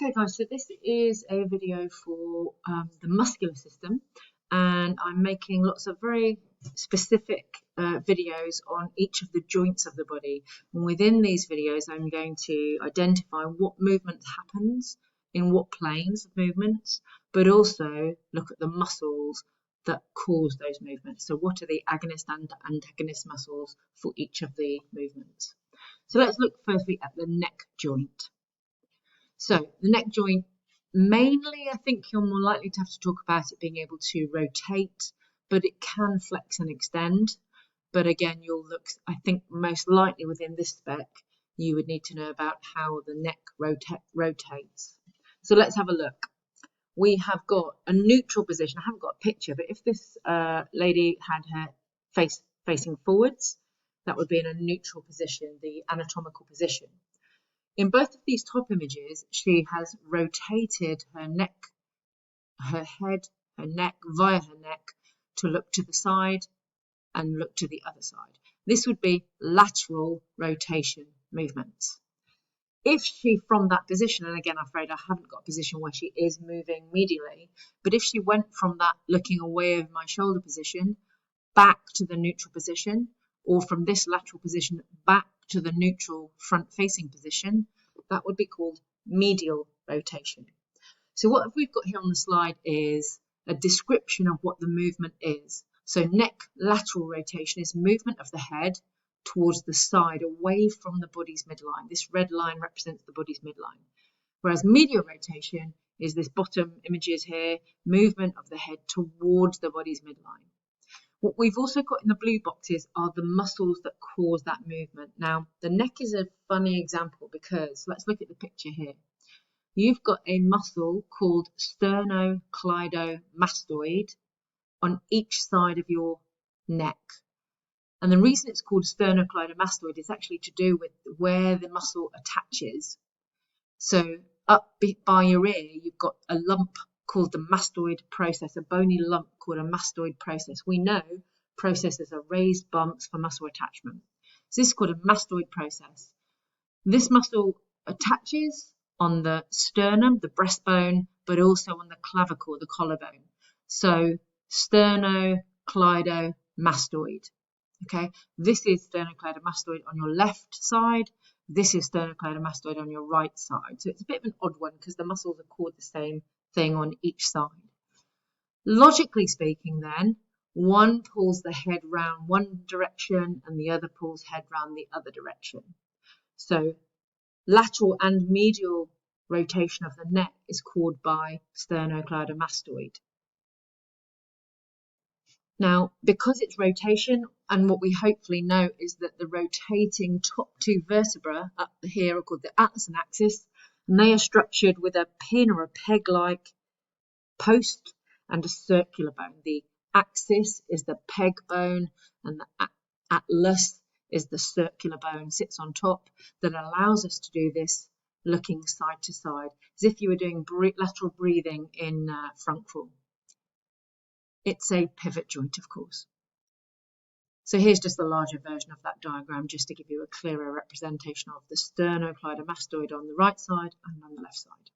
Okay guys, so this is a video for the muscular system, and I'm making lots of very specific videos on each of the joints of the body. And within these videos I'm going to identify what movement happens in what planes of movements, but also look at the muscles that cause those movements. So what are the agonist and antagonist muscles for each of the movements? So let's look firstly at the neck joint. So the neck joint, mainly I think you're more likely to have to talk about it being able to rotate, but it can flex and extend. But again, you'll look, I think most likely within this spec, you would need to know about how the neck rotates. So let's have a look. We have got a neutral position. I haven't got a picture, but if this lady had her face facing forwards, that would be in a neutral position, the anatomical position. In both of these top images, she has rotated her neck, her head, her neck, via her neck to look to the side and look to the other side. This would be lateral rotation movements. If she, from that position, and again, I'm afraid I haven't got a position where she is moving medially, but if she went from that looking away over my shoulder position back to the neutral position, or from this lateral position back to the neutral front-facing position, that would be called medial rotation. So what we've got here on the slide is a description of what the movement is. So neck lateral rotation is movement of the head towards the side, away from the body's midline. This red line represents the body's midline. Whereas medial rotation is this bottom images here, movement of the head towards the body's midline. What we've also got in the blue boxes are the muscles that cause that movement. Now, the neck is a funny example because, let's look at the picture here. You've got a muscle called sternocleidomastoid on each side of your neck. And the reason it's called sternocleidomastoid is actually to do with where the muscle attaches. So up by your ear, you've got a lump called the mastoid process, a bony lump called a mastoid process. We know processes are raised bumps for muscle attachment. So this is called a mastoid process. This muscle attaches on the sternum, the breastbone, but also on the clavicle, the collarbone. So sternocleidomastoid. Okay, this is sternocleidomastoid on your left side. This is sternocleidomastoid on your right side. So it's a bit of an odd one because the muscles are called the same thing on each side. Logically speaking then, one pulls the head round one direction and the other pulls head round the other direction. So lateral and medial rotation of the neck is called by sternocleidomastoid. Now, because it's rotation, and what we hopefully know is that the rotating top two vertebrae up here are called the atlas and axis, and they are structured with a pin or a peg-like post and a circular bone. The axis is the peg bone, and the atlas is the circular bone, sits on top, that allows us to do this looking side to side, as if you were doing lateral breathing in front crawl. It's a pivot joint, of course. So here's just the larger version of that diagram, just to give you a clearer representation of the sternocleidomastoid on the right side and on the left side.